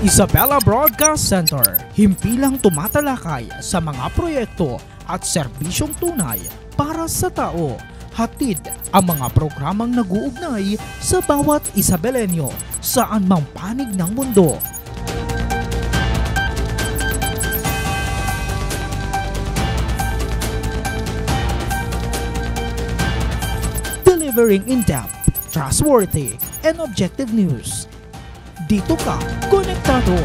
Isabela Broadcast Center, himpilang tumatalakay sa mga proyekto at serbisyong tunay para sa tao. Hatid ang mga programang nag-uugnay sa bawat Isabelenyo saan mang panig ng mundo. Delivering in-depth, trustworthy, and objective news. Dito ka, konektado.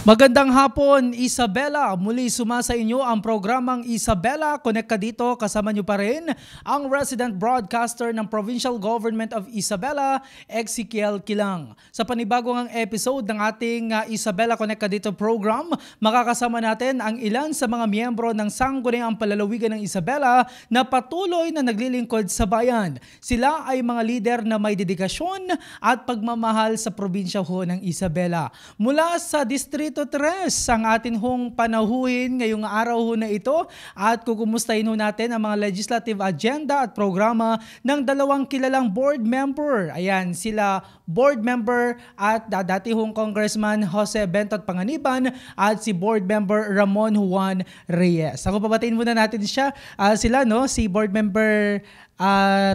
Magandang hapon, Isabela. Muli sumasa inyo ang programang Isabela. Connect ka dito. Kasama nyo pa rin ang resident broadcaster ng Provincial Government of Isabela, Ezekiel Kilang. Sa panibagong episode ng ating Isabela Connect ka dito program, makakasama natin ang ilan sa mga miyembro ng Sangguniang Palalawigan ng Isabela na patuloy na naglilingkod sa bayan. Sila ay mga lider na may dedikasyon at pagmamahal sa probinsya ho ng Isabela. Mula sa Distrito 3 ang atin hong panahuhin ngayong araw ho na ito at kukumustahin ho natin ang mga legislative agenda at programa ng dalawang kilalang board member. Ayan, sila board member at dati hong Congressman Jose Bentot Panganiban at si board member Ramon Juan Reyes. Ako pabatiin muna natin sila, no? Si board member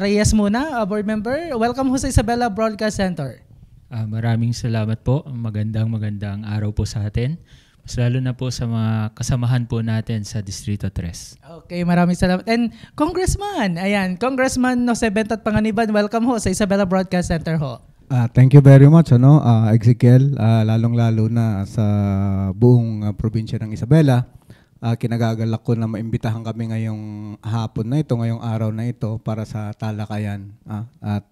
Reyes muna. Board member, welcome ho sa Isabela Broadcast Center. Maraming salamat po. Magandang araw po sa atin. Mas lalo na po sa mga kasamahan po natin sa Distrito 3. Okay, maraming salamat. And Congressman, Congressman Jose Bentot Panganiban, welcome ho sa Isabela Broadcast Center ho. Thank you very much, Ezekiel, lalong-lalo na sa buong probinsya ng Isabela. Kinagagalak ko na maimbitahan kami ngayong hapon na ito, ngayong araw na ito para sa talakayan at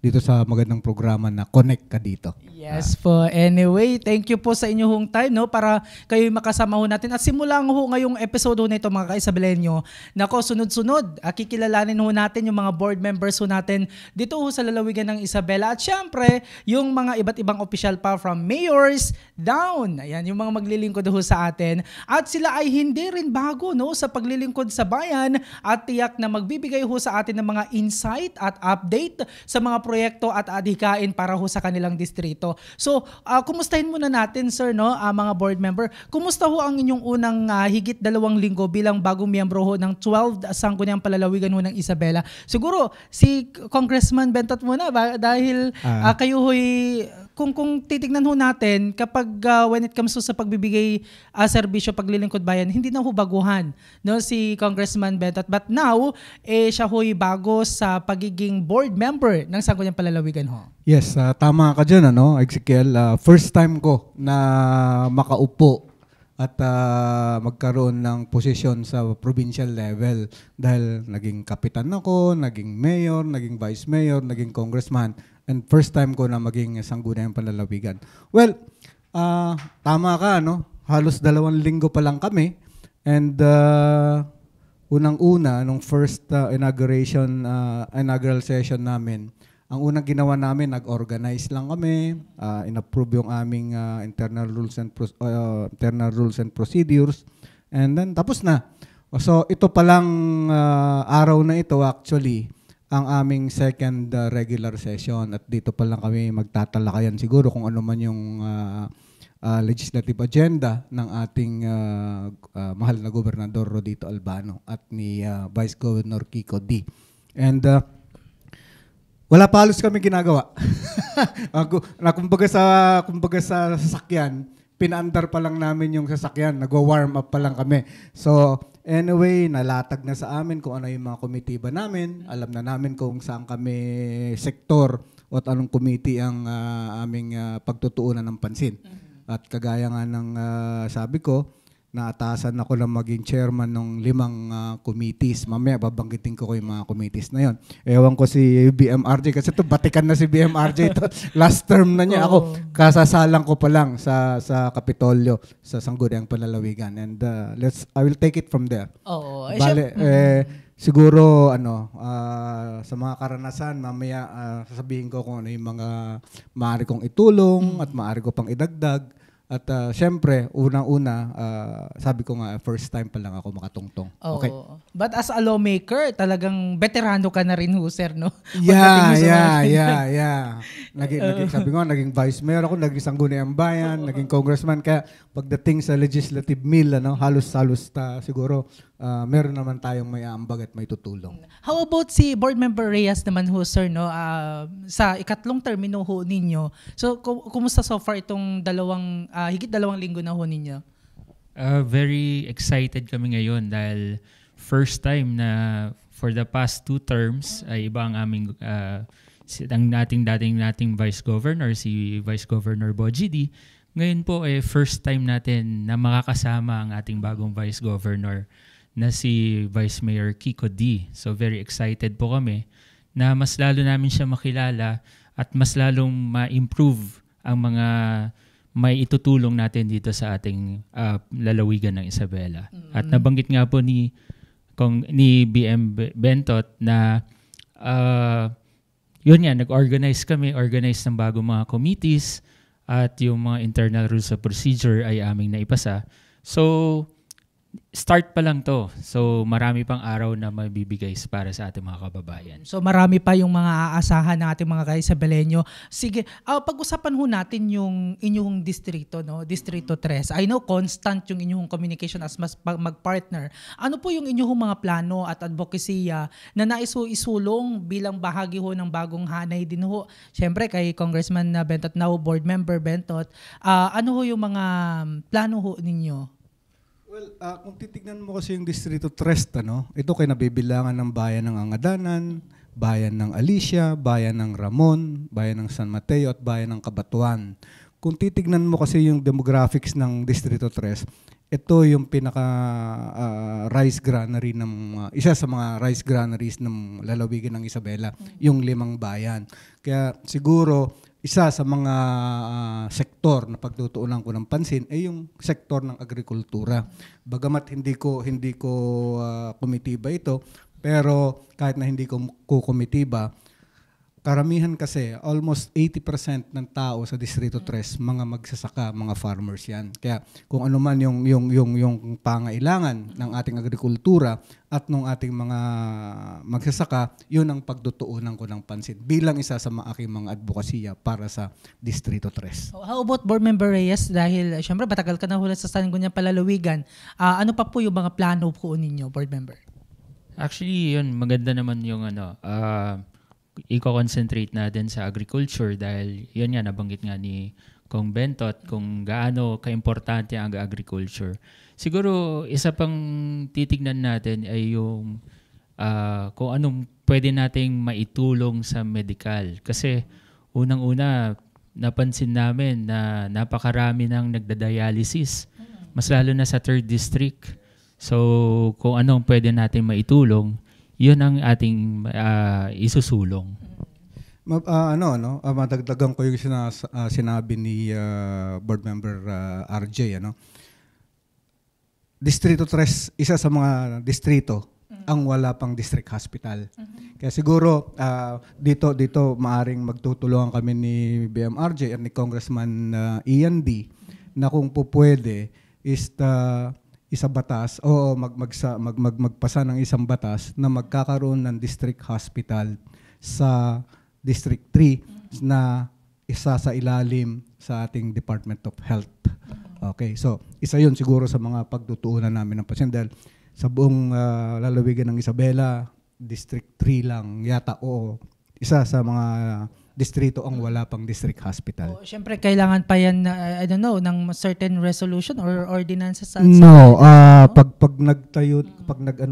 dito sa magandang programa na Connect ka dito. Yes po. Anyway, thank you po sa inyong time, no, para kayo makasama ho natin. At simulan ho ngayong episode na ito, mga ka-Isabelenyo. Nako, sunod-sunod, kikilalanin ho natin yung mga board members ho natin dito ho sa lalawigan ng Isabela. At syempre, yung mga iba't ibang official pa from mayors down. Ayan, yung mga maglilingkod ho sa atin. At sila ay hindi rin bago, no, sa paglilingkod sa bayan at tiyak na magbibigay ho sa atin ng mga insight at update sa mga proyekto at adhikain para ho sa kanilang distrito. So, kumustahin muna natin, sir, no, mga board member. Kumusta ho ang inyong unang higit 2 linggo bilang bagong miyembro ho ng 12 Sangguniang Palalawigan ho ng Isabela? Siguro, si Congressman Bentot muna dahil kayo ho'y, kung titignan ho natin, kapag when it comes to sa pagbibigay serbisyo, paglilingkod bayan, hindi na ho baguhan, no, si Congressman Bentot. But now, siya ho'y bago sa pagiging board member ng Sangguniang Palalawigan ho. Yes, tama ka dyan, Ezekiel. First time ko na makaupo at magkaroon ng posisyon sa provincial level dahil naging kapitan ako, naging mayor, naging vice mayor, naging congressman, and first time ko na maging Sangguniang Palalawigan. Well, tama ka, halos 2 linggo pa lang kami, and unang-una, nung first inaugural session namin, ang unang ginawa namin, nag-organize lang kami, in-approve yung aming internal rules and procedures, and then tapos na. So ito palang araw na ito actually ang aming second regular session, at dito pa lang kami magtatalakayan siguro kung ano man yung legislative agenda ng ating mahal na Gobernador Rodito Albano at ni Vice Governor Kiko D. And wala pa halos kami ginagawa. Kumbaga sa sasakyan, pinaandar pa lang namin yung sasakyan, nagwa-warm up pa lang kami. So anyway, nalatag na sa amin kung ano yung mga komitiba namin, alam na namin kung saan kami sektor o at anong committee ang aming pagtutuunan ng pansin. At kagaya nga ng sabi ko, naatasan ako na maging chairman ng 5 committees. Mamaya babanggitin ko yung mga committees na yon. Ewan ko si BMRJ kasi ito batikan na si BMRJ ito. Last term na niya. Ako kasasalang ko pa lang sa Kapitolyo sa Sangguniang Palalawigan, and I will take it from there. Siguro sa mga karanasan mamaya sasabihin ko kung ano yung mga maaari kong itulong at maaari ko pang idagdag. At syempre, unang-una, sabi ko nga, first time pa lang ako makatungtong. Oo. Okay? But as a lawmaker, talagang veterano ka na rin ho, sir, no? Yeah. Oo. Sabi ko nga, naging vice mayor ako, naging sangguniang bayan, naging congressman. Kaya pagdating sa legislative mill, halos-halos siguro, meron naman tayong may aambag at may tutulong. How about si Board Member Reyes naman ho, sir, no? Sa ikatlong termino ho ninyo. So, kumusta so far itong higit 2 linggo na ho ninyo? Very excited kami ngayon dahil first time na for the past 2 terms ay iba ang aming ang dating Vice Governor, si Vice Governor Bogie D. Ngayon po first time natin na makakasama ang ating bagong Vice Governor na si Vice Mayor Kiko D. So very excited po kami na mas lalo namin siya makilala at mas lalong ma-improve ang mga may itutulong natin dito sa ating lalawigan ng Isabela. At nabanggit nga po ni BM Bentot na yun nga, organize ng bagong mga committees at yung mga internal rules of procedure ay aming naipasa. So, start pa lang to. So, marami pang araw na mabibigay para sa ating mga kababayan. So, marami pa yung mga aasahan ng ating mga ka-Isabelenyo. Sige, pag-usapan ho natin yung inyong distrito, no? Distrito 3. I know constant yung inyong communication as mag-partner. Ano po yung inyong mga plano at advocacy na naisulong bilang bahagi ho ng bagong hanay din ho? Siyempre, kay Congressman Bentot, now Board Member Bentot, ano ho yung mga plano ho ninyo? Well, kung titignan mo kasi yung Distrito 3, ito kay nabibilangan ng bayan ng Angadanan, bayan ng Alicia, bayan ng Ramon, bayan ng San Mateo at bayan ng Cabanatuan. Kung titignan mo kasi yung demographics ng Distrito 3, ito yung pinaka rice granary isa sa mga rice granaries ng lalawigan ng Isabela, yung 5 bayan. Kaya siguro isa sa mga sektor na pagtutuunan ko ng pansin ay yung sektor ng agrikultura. Bagamat hindi ko kumitiba ito, pero kahit na hindi ko kumitiba, karamihan kasi, almost 80% ng tao sa Distrito 3, mga magsasaka, mga farmers yan. Kaya kung ano man yung pangailangan ng ating agrikultura at ng ating mga magsasaka, yun ang pagtutuunan ko ng pansin bilang isa sa aking mga advokasya para sa Distrito 3. How about Board Member Reyes? Dahil syempre batagal ka na hula sa Sangguniang Palalawigan. Ano pa po yung mga plano po ninyo, Board Member? Actually, yun, maganda naman yung i-concentrate natin sa agriculture dahil yun nga, nabanggit nga ni Kong Bentot kung gaano kaimportante ang agriculture. Siguro, isa pang titignan natin ay yung kung anong pwede nating maitulong sa medical. Kasi unang-una, napansin namin na napakarami ng nagda-dialysis, mas lalo na sa 3rd District. So, kung anong pwede natin maitulong, yun ang ating isusulong. Madagdagan ko yung sinabi ni Board Member RJ. Distrito 3, isa sa mga distrito ang wala pang district hospital. Kaya siguro dito maaring magtutulungan kami ni BM RJ at ni Congressman Ian D na kung pwede is isa batas o magpasa ng isang batas na magkakaroon ng district hospital sa District 3 na isa sa ilalim sa ating Department of Health. Okay, so isa yun siguro sa mga pagtutuunan namin ng pasyente dahil sa buong lalawigan ng Isabela, District 3 lang yata o isa sa mga distrito ang wala pang district hospital. Siyempre, kailangan pa yan, ng certain resolution or ordinance sa pag nagtayo,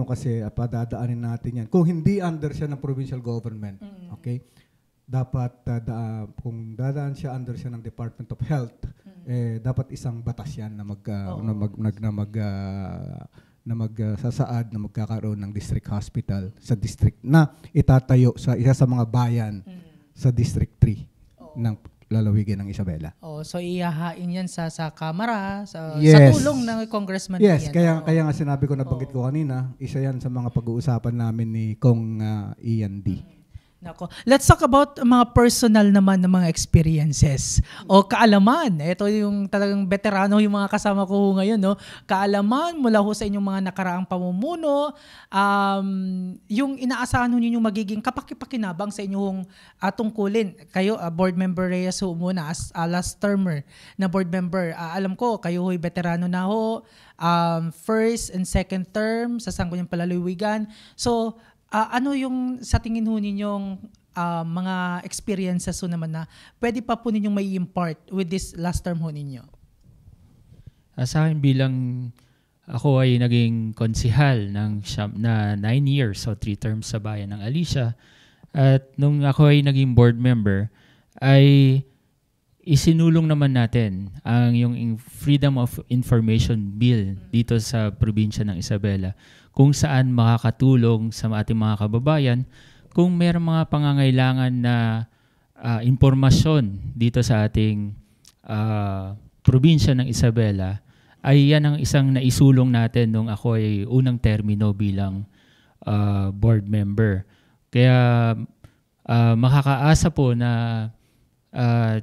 kasi, padadaanin natin yan. Kung hindi under siya ng provincial government, okay, dapat, kung dadaan siya under siya ng Department of Health, dapat isang batas yan na magsasaad na magkakaroon ng district hospital sa district na itatayo sa isa sa mga bayan sa District 3 ng lalawigan ng Isabela. So ihahain yan sa Kamara, sa tulong ng Congressman. Yes, kaya nga sinabi ko, nabanggit ko kanina, isa yan sa mga pag-uusapan namin ni Kong Ian D. Nako. Let's talk about mga personal naman ng mga experiences o kaalaman. Ito yung talagang veterano yung mga kasama ko ngayon, no? Kaalaman mula ho sa inyong mga nakaraang pamumuno, yung inaasahan ho ninyo magiging kapakipakinabang sa inyong tungkulin. Kayo, board member Reyes ho muna as last termer na board member. Alam ko, kayo ho'y veterano na ho, first and second term sa Sangguniang Palalawigan. So, ano yung sa tingin ho ninyong mga experiences ho naman na pwede pa po ninyong may impart with this last term ho ninyo? Sa akin bilang ako ay naging konsihal na 9 years, so 3 terms sa bayan ng Alicia. At nung ako ay naging board member, ay isinulong naman natin yung Freedom of Information Bill dito sa probinsya ng Isabela, kung saan makakatulong sa ating mga kababayan kung mayroong mga pangangailangan na impormasyon dito sa ating probinsya ng Isabela. Ay yan ang isang naisulong natin nung ako ay unang termino bilang board member. Kaya makakaasa po na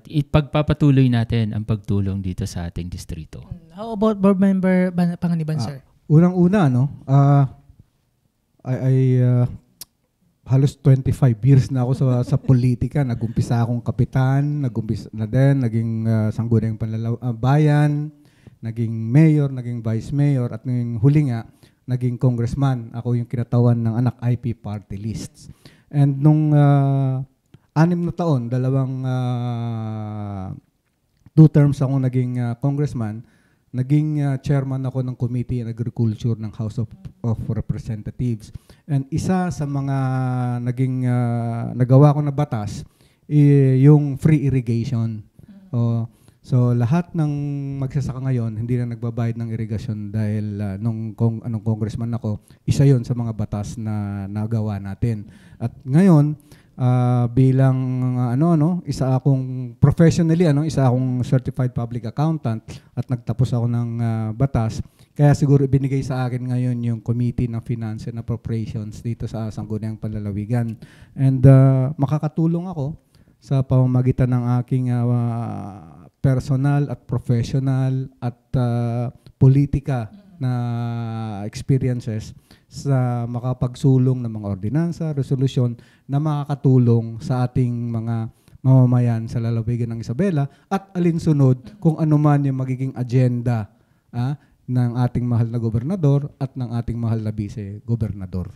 ipagpapatuloy natin ang pagtulong dito sa ating distrito. How about board member Panganiban, sir? Unang-una, halos 25 years na ako sa politika. Nag-umpisa akong kapitan, naging sangguniang bayan, naging mayor, naging vice mayor, at naging huli nga, naging congressman. Ako yung kinatawan ng anak IP party lists. And nung 6 na taon, 2 terms ako naging congressman, naging chairman ako ng Committee on Agriculture ng House of Representatives. And isa sa mga naging nagawa ko na batas, yung free irrigation. So lahat ng magsasaka ngayon, hindi na nagbabayad ng irrigation dahil nung congressman ako, isa yon sa mga batas na nagawa natin. At ngayon, bilang isa akong professionally isa akong certified public accountant at nagtapos ako ng batas, kaya siguro ibinigay sa akin ngayon yung Committee ng Finance and Appropriations dito sa Sangguniang Palalawigan. And makakatulong ako sa pamamagitan ng aking personal at professional at politika na experiences sa makapagsulong ng mga ordinansa, resolusyon na makakatulong sa ating mga mamamayan sa lalawigan ng Isabela at alinsunod kung ano man yung magiging agenda ng ating mahal na gobernador at ng ating mahal na vice-gobernador.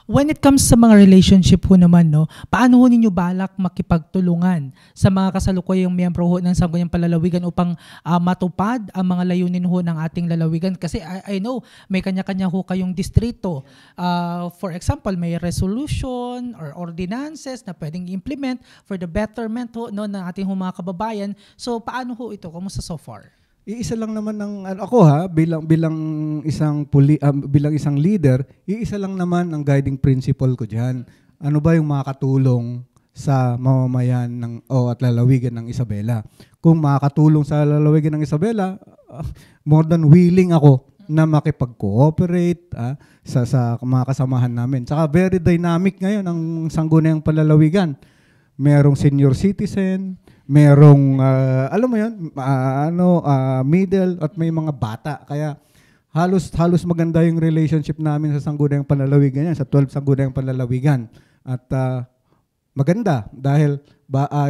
When it comes sa mga relationship ho naman, paano ho ninyo balak makipagtulungan sa mga kasalukuyang miyembro ho ng Sangguniang Palalawigan upang matupad ang mga layunin ho ng ating lalawigan? Kasi I know may kanya-kanya ho kayong distrito. For example, may resolution or ordinances na pwedeng implement for the betterment ho ng ating mga kababayan. So paano ho ito? Kumusta so far? Iisa lang naman ng ako bilang isang leader, iisa lang naman ang guiding principle ko diyan. Ano ba yung makakatulong sa mamamayan at lalawigan ng Isabela? Kung makakatulong sa lalawigan ng Isabela, more than willing ako na makipag-cooperate sa mga kasamahan namin. Saka very dynamic ngayon ang Sangguniang Palalawigan. Merong senior citizen, merong middle at may mga bata. Kaya halos maganda yung relationship namin sa Sangguniang Palalawigan yan, sa 12 Sangguniang Palalawigan. At maganda dahil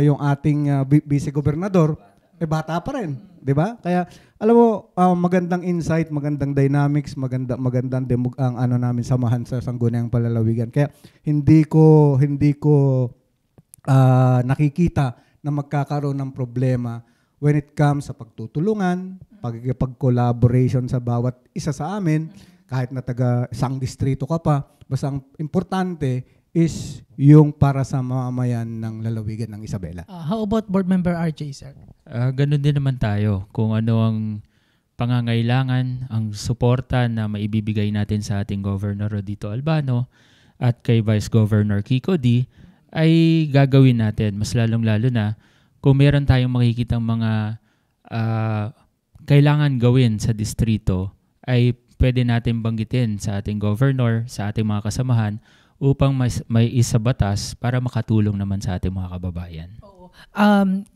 yung ating vice-gobernador bata pa rin, 'di ba? Kaya alam mo, magandang insight, magandang dynamics, magandang ang namin samahan sa Sangguniang Palalawigan. Kaya hindi ko nakikita na magkakaroon ng problema when it comes sa pagtutulungan, pag-collaboration sa bawat isa sa amin, kahit na taga isang distrito ka pa, basta ang importante is yung para sa mamamayan ng lalawigan ng Isabela. How about Board Member RJ, sir? Ganun din naman tayo. Kung ano ang pangangailangan, ang suporta na maibibigay natin sa ating Governor Rodito Albano at kay Vice Governor Kiko D, ay gagawin natin. Mas lalong-lalo na kung meron tayong makikitang mga kailangan gawin sa distrito, ay pwede natin banggitin sa ating governor, sa ating mga kasamahan, upang may isabatas para makatulong naman sa ating mga kababayan. Oo.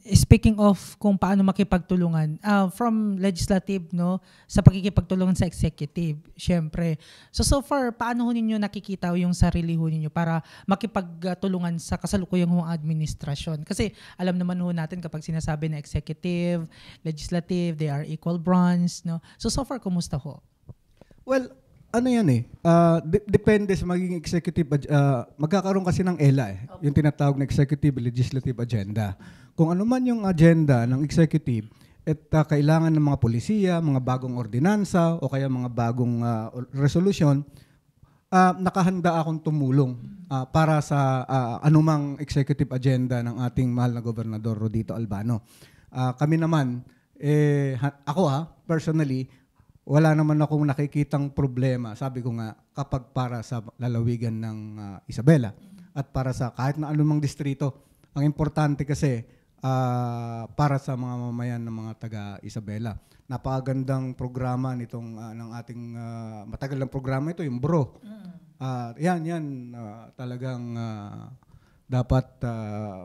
Speaking of kung paano makipagtulungan, from legislative, no, sa pakikipagtulungan sa executive, syempre. So far, paano ho ninyo nakikita yung sarili ho ninyo para makipagtulungan sa kasalukuyang hong administrasyon? Kasi alam naman ho natin kapag sinasabi na executive, legislative, they are equal branch, no? So far, kumusta ho? Well, ano yan depende sa magiging executive, magkakaroon kasi ng ELA yung tinatawag na executive legislative agenda. Kung ano man yung agenda ng executive, kailangan ng mga polisiya, mga bagong ordinansa o kaya mga bagong resolution, nakahanda akong tumulong para sa anumang executive agenda ng ating mahal na Gobernador Rodito Albano. Kami naman, ako personally, wala naman akong nakikitang problema, sabi ko nga, kapag para sa lalawigan ng Isabela at para sa kahit na anumang distrito. Ang importante kasi para sa mga mamayan ng mga taga Isabela. Napakagandang programa nitong ng ating matagal ng programa ito, yung BRO. Talagang dapat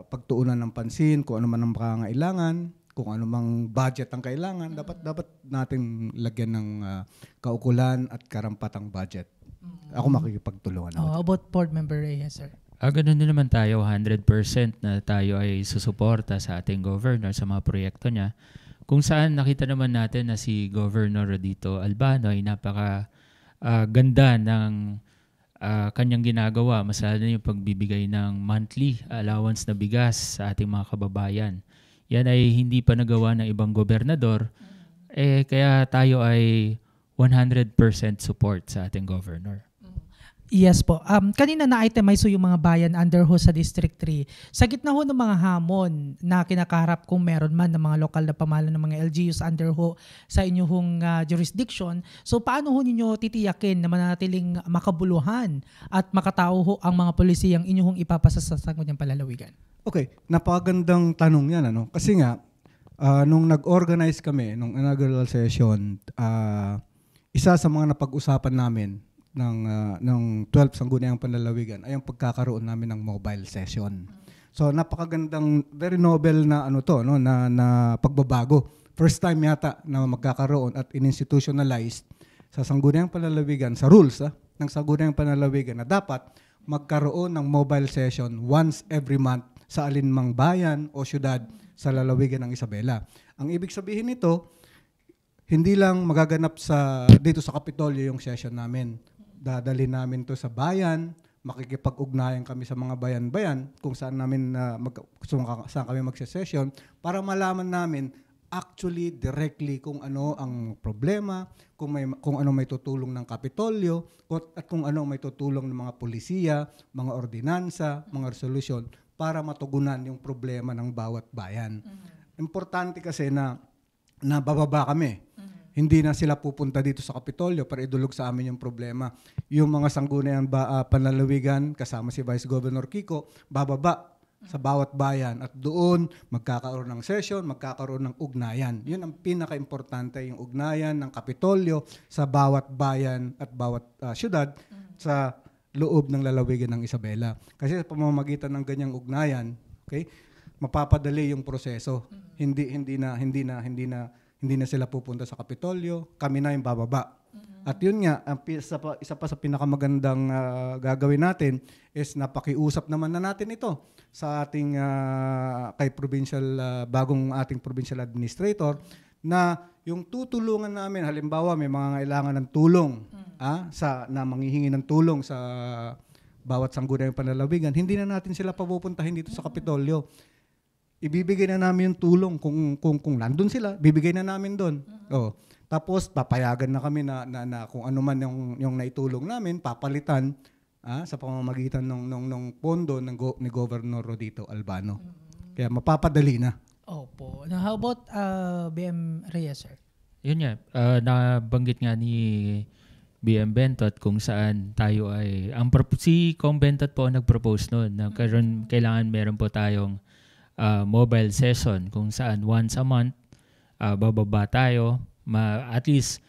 pagtuunan ng pansin kung ano man ang pangangailangan, kung ano mang budget ang kailangan, dapat natin lagyan ng kaukulan at karampatang budget. Ako makikipagtulungan. About Board Member Reyes, sir. Ganun din naman tayo, 100% na tayo ay susuporta sa ating governor sa mga proyekto niya. Kung saan nakita naman natin na si Governor Rodito Albano ay napaka ganda ng kanyang ginagawa, masala na yung pagbibigay ng monthly allowance na bigas sa ating mga kababayan. Yan ay hindi pa nagawa ng ibang gobernador, kaya tayo ay 100% support sa ating governor. Yes po. Kanina na-itemize yung mga bayan under ho sa District 3. Sa gitna ho ng mga hamon na kinakaharap kung meron man ng mga lokal na pamahalaan ng mga LGUs under ho sa inyong jurisdiction, so paano ho ninyo titiyakin na manatiling makabuluhan at makatao ho ang mga polisiyang inyong ipapasa sa sangguniang palalawigan? Okay, napakagandang tanong yan. Kasi nga, nung nag-organize kami, nung inaugural session, isa sa mga napag-usapan namin ng 12 Sangguniang Panlalawigan ay ang pagkakaroon namin ng mobile session. So napakagandang, very noble na na pagbabago. First time yata na magkakaroon at in-institutionalized sa Sangguniang Panlalawigan, sa rules ng Sangguniang Panlalawigan na dapat magkaroon ng mobile session once every month sa alinmang bayan o syudad sa lalawigan ng Isabela. Ang ibig sabihin nito, hindi lang magaganap dito sa Kapitolyo yung session namin. Dadali namin to sa bayan, makikipag-ugnayan kami sa mga bayan-bayan kung saan saan kami magse-session para malaman namin actually directly kung ano ang problema, kung ano may tutulong ng Kapitolyo at kung ano may tutulong ng mga polisiya, mga ordinansa, mga resolution para matugunan yung problema ng bawat bayan. Importante kasi na bababa kami. Hindi na sila pupunta dito sa Kapitolyo para idulog sa amin yung problema. Yung mga sangguniang panlalawigan kasama si Vice Governor Kiko, bababa sa bawat bayan at doon magkakaroon ng session, magkakaroon ng ugnayan. Yun ang pinaka-importante, yung ugnayan ng Kapitolyo sa bawat bayan at bawat syudad sa loob ng lalawigan ng Isabela. Kasi sa pamamagitan ng ganyang ugnayan, okay, mapapadali yung proseso. Hindi na sila pupunta sa Kapitolyo, kami na yung bababa. At yun nga, isa pa sa pinakamagandang gagawin natin is napakiusap naman na natin ito sa ating kay provincial bagong ating provincial administrator na yung tutulungan namin, halimbawa may mga kailangan ng tulong na manghihingi ng tulong sa bawat sangguniang panlalawigan, hindi na natin sila papupuntahin dito sa Kapitolyo. Ibibigay na namin yung tulong kung nandun sila, bibigay na namin doon. Tapos papayagan na kami na kung ano man yung naitulong namin, papalitan sa pamamagitan ng pondo ni Governor Rodito Albano. Kaya mapapadali na. Opo. Now, how about BM Reyes, sir? Yun nga, nabanggit nga ni BM Bentot kung saan tayo ay, si Kong Bentot po ang nag-propose noon na kailangan meron po tayong mobile session kung saan once a month bababa tayo, at least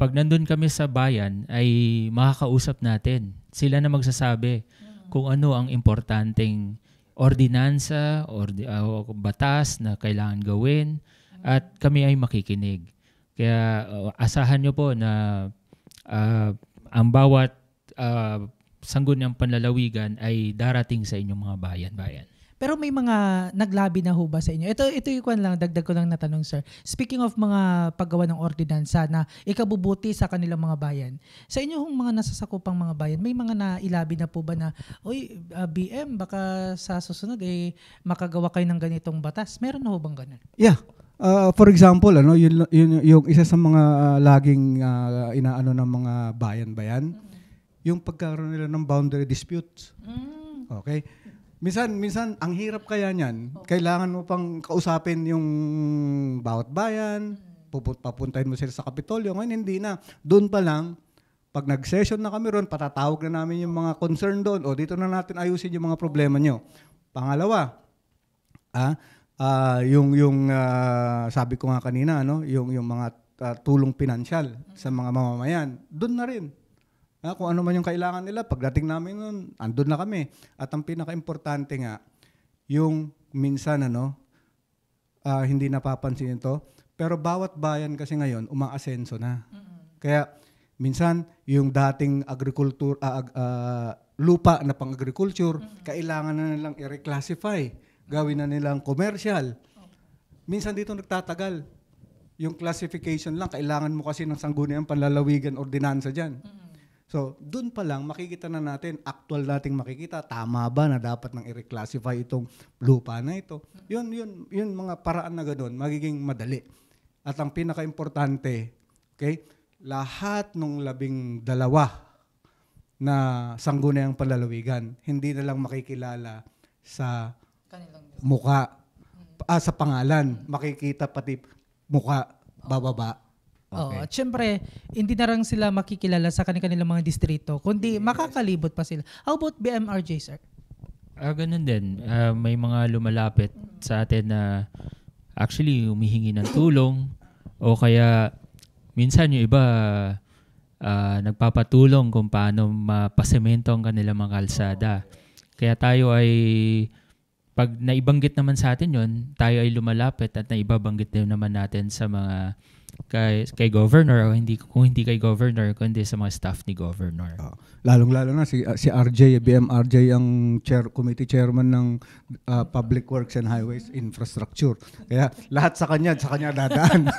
pag nandun kami sa bayan ay makakausap natin. Sila na magsasabi kung ano ang importanteng ordinansa o batas na kailangan gawin at kami ay makikinig. Kaya asahan nyo po na ang bawat sangguniang panlalawigan ay darating sa inyong mga bayan-bayan. Pero may mga naglabi na ho ba sa inyo? Ito yung kwan lang, dagdag ko lang natanong, sir. Speaking of mga paggawa ng ordinansa na ikabubuti sa kanilang mga bayan, sa inyo hong mga nasasakupang mga bayan, may mga nailabi na po ba na, oy, BM, baka sa susunod makagawa kayo ng ganitong batas? Meron na ho bang ganun? Yeah. For example, yung isa sa mga laging inaano ng mga bayan-bayan, yung pagkaroon nila ng boundary disputes. Okay? Minsan ang hirap kaya niyan. Kailangan mo pang kausapin yung bawat bayan, papuntahin mo sila sa Kapitolyo. Ngayon hindi na. Doon pa lang, pag nag-session na kami ron, patatawag na namin yung mga concern doon. O dito na natin ayusin yung mga problema nyo. Pangalawa, sabi ko nga kanina, yung mga tulong pinansyal sa mga mamamayan, doon na rin. Kung ano man yung kailangan nila, pagdating namin nun, andun na kami. At ang pinaka-importante nga, yung minsan, hindi napapansin ito, pero bawat bayan kasi ngayon, umaasenso na. Kaya, minsan, yung dating lupa na pang-agriculture, kailangan na nilang i-reclassify. Gawin na nilang commercial. Minsan dito nagtatagal. Yung classification lang, kailangan mo kasi ng sangguniang panlalawigan ordinansa dyan. So, dun pa lang, makikita na natin, actual nating makikita, tama ba na dapat nang i-reclassify itong lupa na ito. Yun mga paraan na gano'n, magiging madali. At ang pinaka-importante, okay, lahat ng 12 na sangguniang panlalawigan, hindi na lang makikilala sa muka, sa pangalan, makikita pati muka, bababa. Okay. At syempre, hindi na lang sila makikilala sa kanilang mga distrito, kundi makakalibot pa sila. How about BMRJ, sir? Ganun din. May mga lumalapit sa atin na actually humihingi ng tulong o kaya minsan yung iba nagpapatulong kung paano mapasemento ang kanilang mga kalsada. Kaya tayo ay pag naibanggit naman sa atin yon, tayo ay lumalapit at naibabanggit din naman natin sa mga kay governor o kung hindi kay governor kundi sa mga staff ni governor. Lalong-lalo na si RJ, BMRJ ang committee chairman ng Public Works and Highways Infrastructure. Kaya lahat sa kanya dadaan.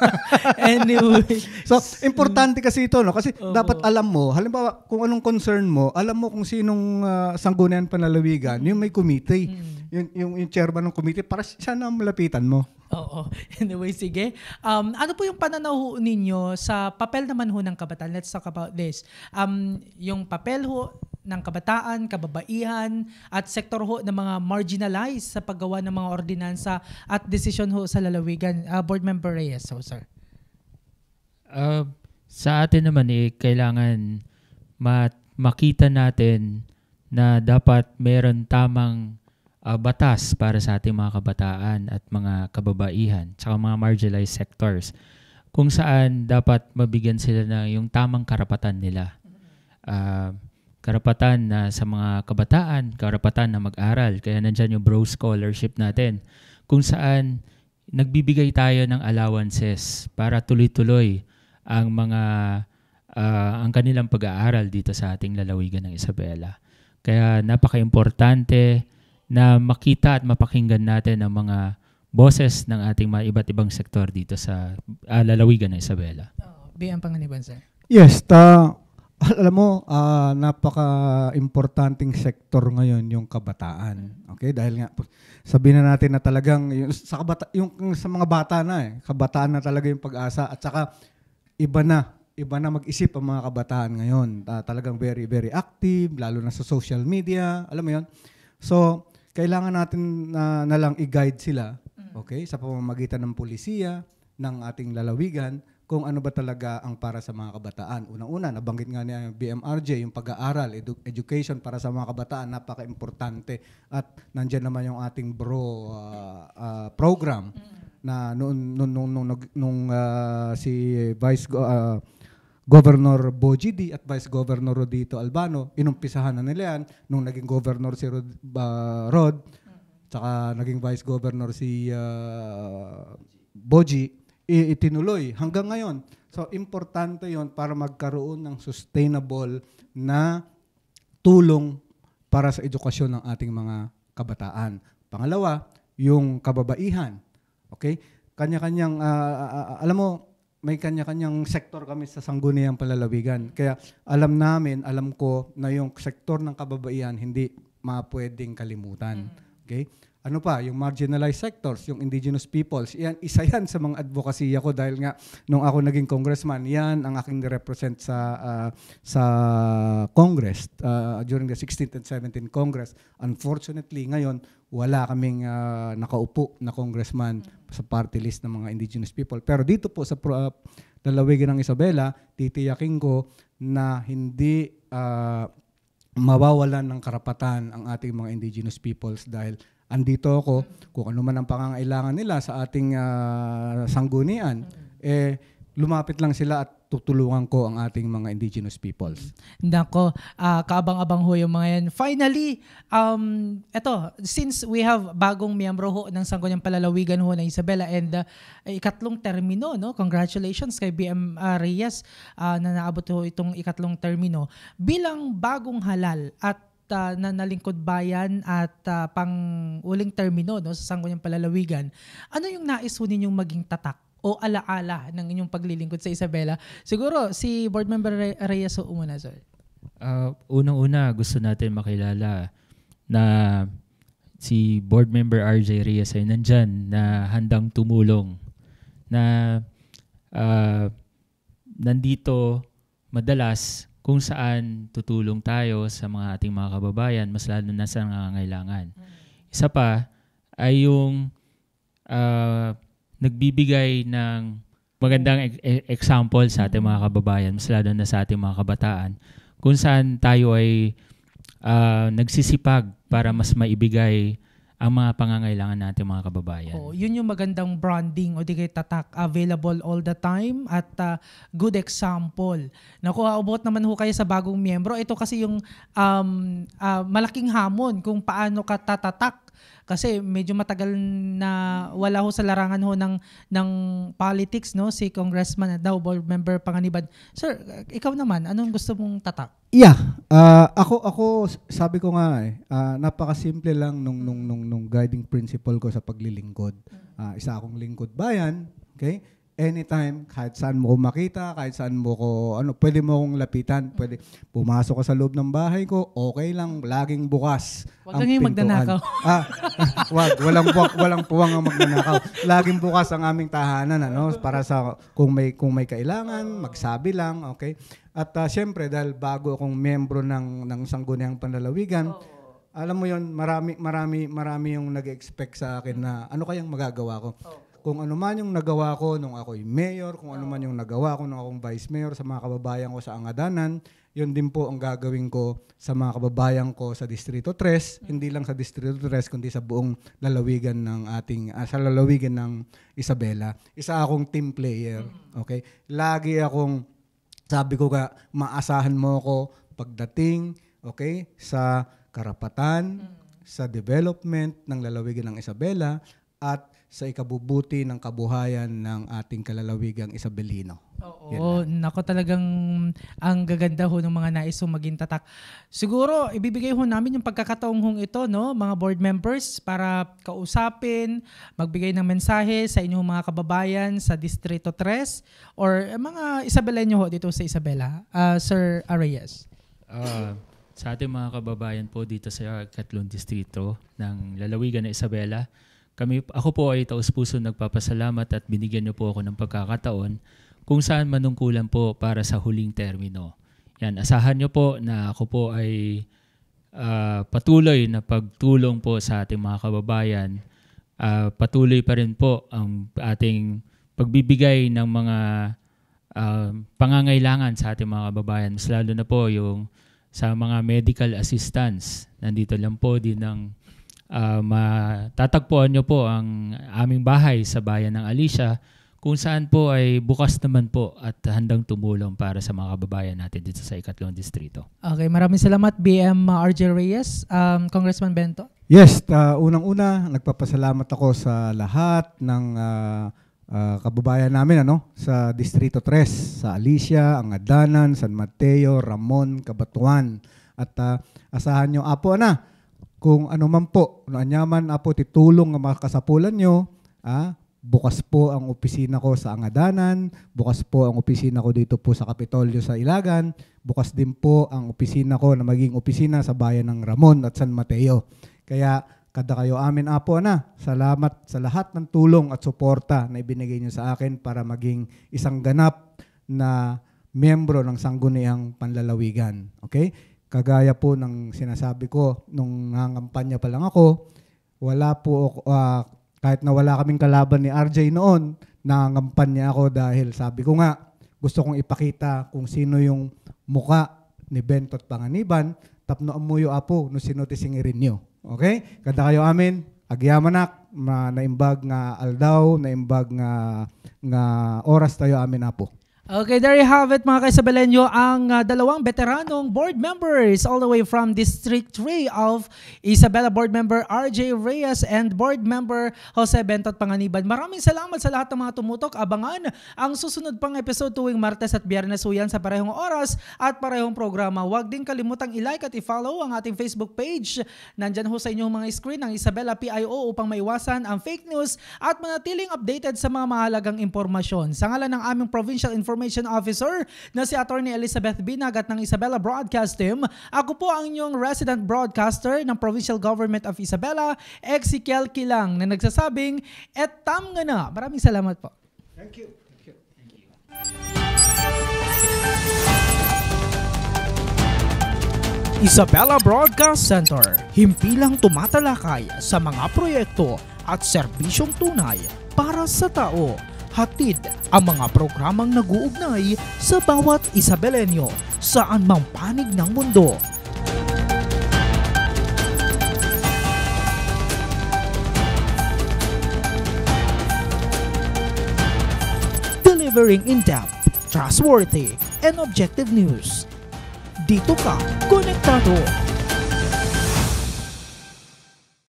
Anyway, so importante kasi ito, kasi dapat alam mo, halimbawa kung anong concern mo, alam mo kung sinong sangguniang panlalawigan, yung may committee. Yung chairman ng committee, para siya na malapitan mo. Oo. Anyway, sige. Ano po yung pananaw ninyo sa papel naman ho ng kabataan? Let's talk about this. Yung papel ho ng kabataan, kababaihan, at sektor ho ng mga marginalized sa paggawa ng mga ordinansa at desisyon ho sa lalawigan. Board Member Reyes, sir. Sa atin naman kailangan makita natin na dapat meron tamang batas para sa ating mga kabataan at mga kababaihan tsaka mga marginalized sectors kung saan dapat mabigyan sila na yung tamang karapatan nila. Karapatan na sa mga kabataan, karapatan na mag-aral. Kaya nandyan yung bro scholarship natin kung saan nagbibigay tayo ng allowances para tuloy-tuloy ang ang kanilang pag-aaral dito sa ating lalawigan ng Isabela. Kaya napaka-importante na makita at mapakinggan natin ang mga boses ng ating mga iba't ibang sektor dito sa lalawigan ng Isabela. BM Panganiban, sir. Yes, alam mo, napaka-importanting sektor ngayon yung kabataan. Okay? Dahil nga, sabihin na natin na talagang, sa mga bata na kabataan na talaga yung pag-asa at saka iba na mag-isip ang mga kabataan ngayon. Talagang very, very active, lalo na sa social media, alam mo yun? So, kailangan natin na lang i-guide sila, okay, sa pamamagitan ng pulisiya, ng ating lalawigan, kung ano ba talaga ang para sa mga kabataan. Unang-una, nabanggit nga niya BMRJ, yung pag-aaral, education para sa mga kabataan, napaka-importante. At nandiyan naman yung ating program na nung si Vice Governor Boji D at Vice Governor Rodito Albano, inumpisahan na nila yan nung naging governor si Rod, tsaka naging Vice Governor si Boji, itinuloy hanggang ngayon. So, importante yon para magkaroon ng sustainable na tulong para sa edukasyon ng ating mga kabataan. Pangalawa, yung kababaihan. Okay? Kanya-kanyang, alam mo, may kanya-kanyang sektor kami sa Sangguniang Palalawigan. Kaya alam ko na yung sektor ng kababaihan hindi mapwedeng kalimutan. Okay? Ano pa, yung marginalized sectors, yung indigenous peoples, isa yan sa mga advocacy ko dahil nga nung ako naging congressman, yan ang aking represent sa Congress during the 16th and 17th Congress. Unfortunately, ngayon, wala kaming nakaupo na congressman sa party list ng mga indigenous people. Pero dito po sa lalawigan ng Isabela, titiyakin ko na hindi mawawalan ng karapatan ang ating mga indigenous peoples dahil andito ako, kung ano man ang pangangailangan nila sa ating sanggunian, lumapit lang sila at tutulungan ko ang ating mga indigenous peoples. Nako, kaabang-abang ho yung mga yan. Finally, since we have bagong miyembro ho ng Sangguniang Palalawigan ho ng Isabela and ikatlong termino, no? Congratulations kay BM Reyes na naabot ho itong ikatlong termino. Bilang bagong halal at na nalingkod bayan at pang-uling termino, no, sa Sangguniang Palalawigan, ano yung nais ho ninyong maging tatak o alaala ng inyong paglilingkod sa Isabela? Siguro si Board Member Reyes ho umuna, sir. Unang-una, gusto natin makilala na si Board Member RJ Reyes ay nandyan na handang tumulong, na nandito madalas kung saan tutulong tayo sa mga ating mga kababayan, mas lalo na sa nangangailangan. Isa pa ay yung nagbibigay ng magandang example sa ating mga kababayan, mas lalo na sa ating mga kabataan, kung saan tayo ay nagsisipag para mas maibigay ang mga pangangailangan natin mga kababayan. Yun yung magandang branding o di kay tatak, available all the time at good example. Naku, abot naman ho kayo sa bagong miyembro. Ito kasi yung malaking hamon kung paano ka tatatak. Kasi medyo matagal na wala ho sa larangan ho ng politics, no, si Congressman at daw Board Member Panganiban. Sir, ikaw naman, anong gusto mong tatak? Yeah, ako sabi ko nga napakasimple lang nung guiding principle ko sa paglilingkod. Isa akong lingkod bayan, okay? Anytime, kahit saan mo ko makita, kahit saan mo ko, pwede mo akong lapitan, pwede pumasok ka sa loob ng bahay ko, okay lang, laging bukas. Huwag kang magnanakaw. Walang puwang ang magnanakaw. Laging bukas ang aming tahanan, para sa kung may kailangan, magsabi lang, okay? At syempre, dahil bago akong miyembro ng Sangguniang Panlalawigan, alam mo yon, marami yung nag-expect sa akin na ano kayang magagawa ko. Kung ano man yung nagawa ko nung ako'y mayor, kung ano man yung nagawa ko nung akong vice mayor sa mga kababayan ko sa Angadanan, yun din po ang gagawin ko sa mga kababayan ko sa Distrito 3, hindi lang sa Distrito 3 kundi sa buong lalawigan ng sa lalawigan ng Isabela. Isa akong team player, okay? Lagi akong, sabi ko ka, maasahan mo ako pagdating, okay, sa karapatan, sa development ng lalawigan ng Isabela at sa ikabubuti ng kabuhayan ng ating kalalawigang Isabelino. Oo, nako, talagang ang gaganda ho ng mga nais ho maging tatak. Siguro, ibibigay ho namin yung pagkakataong hong ito, no, mga board members, para kausapin, magbigay ng mensahe sa inyong mga kababayan sa Distrito 3 or mga Isabelenyo ho dito sa Isabela. Sir Reyes. Sa ating mga kababayan po dito sa Ikatlong Distrito ng lalawigan ng Isabela, ako po ay taus-puso nagpapasalamat at binigyan niyo po ako ng pagkakataon kung saan manungkulan po para sa huling termino. Yan, asahan niyo po na ako po ay patuloy na pagtulong po sa ating mga kababayan. Patuloy pa rin po ang ating pagbibigay ng mga pangangailangan sa ating mga kababayan. Mas lalo na po yung sa mga medical assistance. Nandito lang po din ng matatagpuan nyo po ang aming bahay sa bayan ng Alicia, kung saan po ay bukas naman po at handang tumulong para sa mga kababayan natin dito sa ikatlong distrito. Okay, maraming salamat BM RJ Reyes. Congressman Bento? Yes, unang-una, nagpapasalamat ako sa lahat ng kababayan namin sa Distrito 3, sa Alicia, Angadanan, San Mateo, Ramon, Cabatuan. At asahan nyo, Apo, kung ano man po, anyaman, Apo, titulong nga makasapulan nyo, bukas po ang opisina ko sa Angadanan, bukas po ang opisina ko dito po sa Kapitolyo sa Ilagan, bukas din po ang opisina ko na maging opisina sa bayan ng Ramon at San Mateo. Kaya kada kayo amin, Apo, salamat sa lahat ng tulong at suporta na ibinigay niyo sa akin para maging isang ganap na miyembro ng Sangguniang Panlalawigan. Okay? Kagaya po ng sinasabi ko, nung nangangampanya pa lang ako, wala po kahit na wala kaming kalaban ni RJ noon, nangangampanya ako dahil sabi ko nga, gusto kong ipakita kung sino yung muka ni Bentot Panganiban, tapno amuyo, Apo, no sino tisingirin nyo. Okay? Kada kayo amin, agyamanak, naimbag nga aldaw, naimbag nga oras tayo amin, Apo. Okay, there you have it mga kaisabalenyo, ang dalawang veteranong board members all the way from District 3 of Isabela, Board Member RJ Reyes and Board Member Jose Bentot Panganiban. Maraming salamat sa lahat ng mga tumutok. Abangan ang susunod pang episode tuwing Martes at Biyernes yan sa parehong oras at parehong programa. Huwag din kalimutang i-like at i-follow ang ating Facebook page. Nandyan ho sa inyong mga screen ang Isabela PIO upang maiwasan ang fake news at manatiling updated sa mga mahalagang impormasyon. Sa ngalan ng aming Provincial Information Officer na si Attorney Elizabeth Binag at ng Isabela Broadcast Team, ako po ang inyong resident broadcaster ng Provincial Government of Isabela, Ezekiel Kilang, na nagsasabing, etam nga na. Maraming salamat po. Thank you. Thank you. Thank you. Isabela Broadcast Center, himpilang tumatalakay sa mga proyekto at serbisyong tunay para sa tao. Hatid ang mga programang nag-uugnay sa bawat Isabelenyo saan mang panig ng mundo. Delivering in-depth, trustworthy, and objective news. Dito ka konektado.